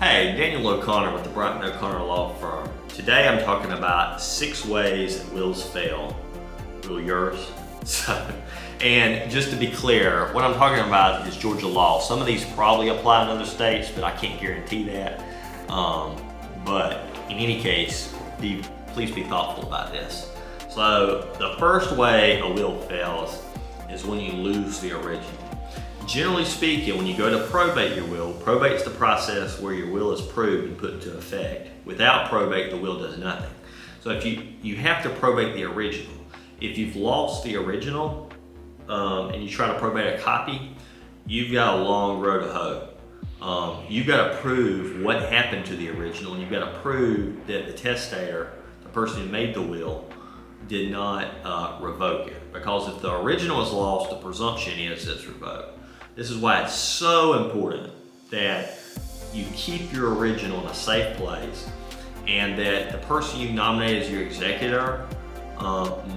Hey, Daniel O'Connor with the Broughton O'Connor Law Firm. Today I'm talking about 6 ways that wills fail. Will yours? And just to be clear, what I'm talking about is Georgia law. Some of these probably apply in other states, but I can't guarantee that. But in any case, please be thoughtful about this. So the first way a will fails is when you lose the original. Generally speaking, when you go to probate your will, probate's the process where your will is proved and put into effect. Without probate, the will does nothing. So if you have to probate the original. If you've lost the original and you try to probate a copy, you've got a long road to hoe. You've got to prove what happened to the original, and you've got to prove that the testator, the person who made the will, did not revoke it. Because if the original is lost, the presumption is it's revoked. This is why it's so important that you keep your original in a safe place and that the person you nominate as your executor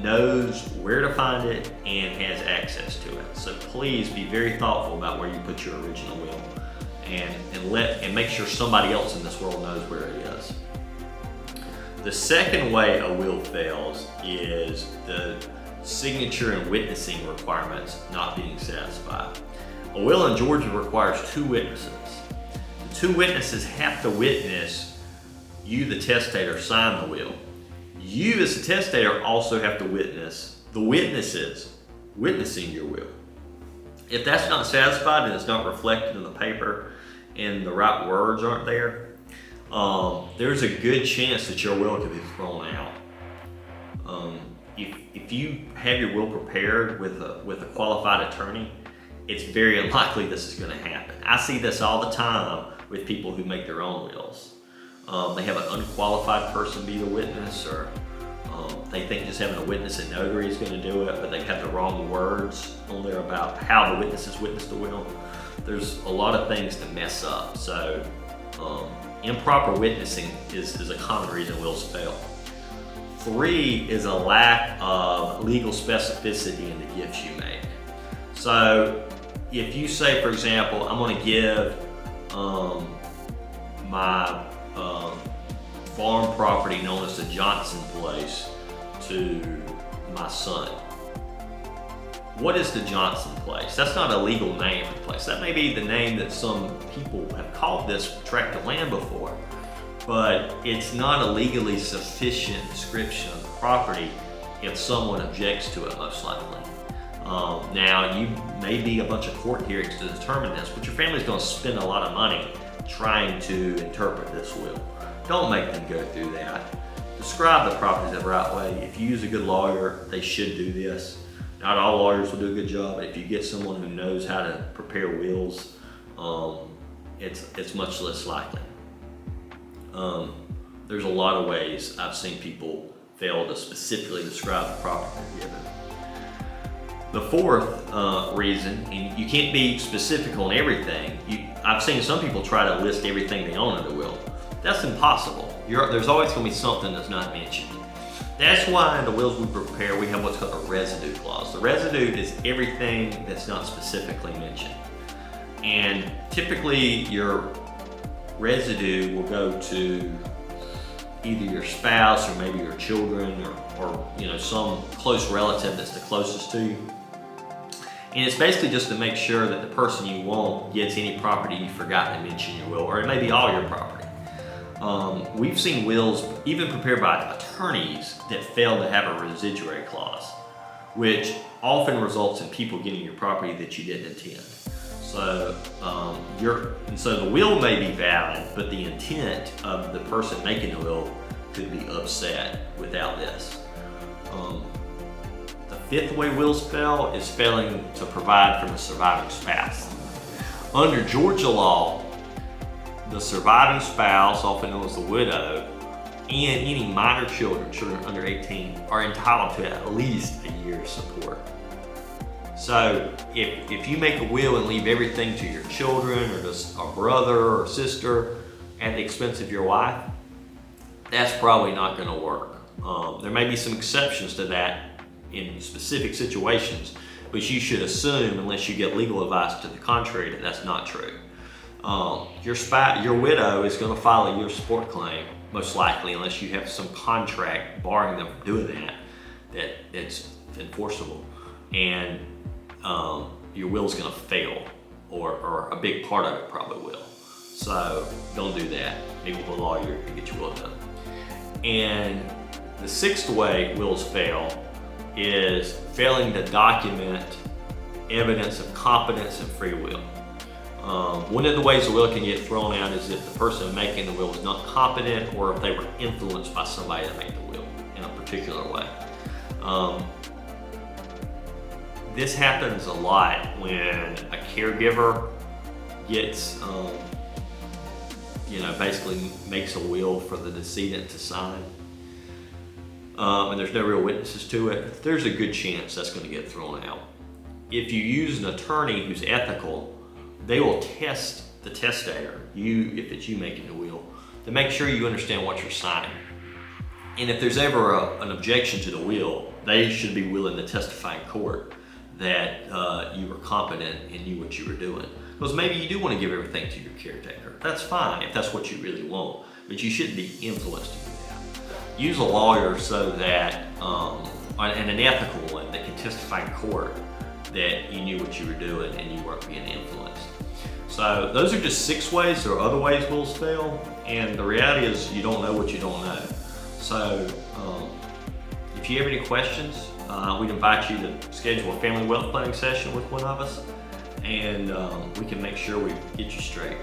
knows where to find it and has access to it. So please be very thoughtful about where you put your original will and make sure somebody else in this world knows where it is. The second way a will fails is the signature and witnessing requirements not being satisfied. A will in Georgia requires 2 witnesses. The 2 witnesses have to witness you, the testator, sign the will. You, as the testator, also have to witness the witnesses witnessing your will. If that's not satisfied and it's not reflected in the paper and the right words aren't there, there's a good chance that your will could be thrown out. If you have your will prepared with a qualified attorney, it's very unlikely this is going to happen. I see this all the time with people who make their own wills. They have an unqualified person be the witness, or they think just having a witness and notary is going to do it, but they have the wrong words on there about how the witnesses witnessed the will. There's a lot of things to mess up. So improper witnessing is a common reason wills fail. 3 is a lack of legal specificity in the gifts you make. So if you say, for example, I'm going to give my farm property known as the Johnson place to my son. What is the Johnson place? That's not a legal name for the place. That may be the name that some people have called this tract of land before, but it's not a legally sufficient description of the property if someone objects to it, most likely. Now, you may be a bunch of court hearings to determine this, but your family's going to spend a lot of money trying to interpret this will. Don't make them go through that. Describe the property the right way. If you use a good lawyer, they should do this. Not all lawyers will do a good job, but if you get someone who knows how to prepare wills, it's much less likely. There's a lot of ways I've seen people fail to specifically describe the property they're given. The 4th reason, and you can't be specific on everything. I've seen some people try to list everything they own in the will. That's impossible. There's always going to be something that's not mentioned. That's why in the wills we prepare, we have what's called a residue clause. The residue is everything that's not specifically mentioned. And typically your residue will go to either your spouse or maybe your children or some close relative that's the closest to you. And it's basically just to make sure that the person you want gets any property you forgot to mention in your will, or it may be all your property. We've seen wills even prepared by attorneys that fail to have a residuary clause, which often results in people getting your property that you didn't intend. So the will may be valid, but the intent of the person making the will could be upset without this. The 5th way wills fail is failing to provide for the surviving spouse. Under Georgia law, the surviving spouse, often known as the widow, and any minor children under 18, are entitled to at least a year's support. So if you make a will and leave everything to your children or just a brother or sister at the expense of your wife, that's probably not going to work. There may be some exceptions to that in specific situations, but you should assume, unless you get legal advice to the contrary, that that's not true. your widow is going to file a year support claim, most likely, unless you have some contract barring them from doing that's enforceable. And your will's going to fail, or a big part of it probably will. So don't do that. Meet with a lawyer to get your will done. And the sixth way wills fail is failing to document evidence of competence and free will. One of the ways the will can get thrown out is if the person making the will is not competent, or if they were influenced by somebody to make the will in a particular way. This happens a lot when a caregiver gets, basically makes a will for the decedent to sign, and there's no real witnesses to it. There's a good chance that's going to get thrown out. If you use an attorney who's ethical, they will test the testator, if it's you making the will, to make sure you understand what you're signing. And if there's ever an objection to the will, they should be willing to testify in court that you were competent and knew what you were doing. Because maybe you do want to give everything to your caretaker. That's fine if that's what you really want, but you shouldn't be influenced to do that. Use a lawyer so that, and an ethical one that can testify in court that you knew what you were doing and you weren't being influenced. So those are just 6 ways. There are other ways wills fail, and the reality is you don't know what you don't know. So if you have any questions, we'd invite you to schedule a family wealth planning session with one of us, and we can make sure we get you straight.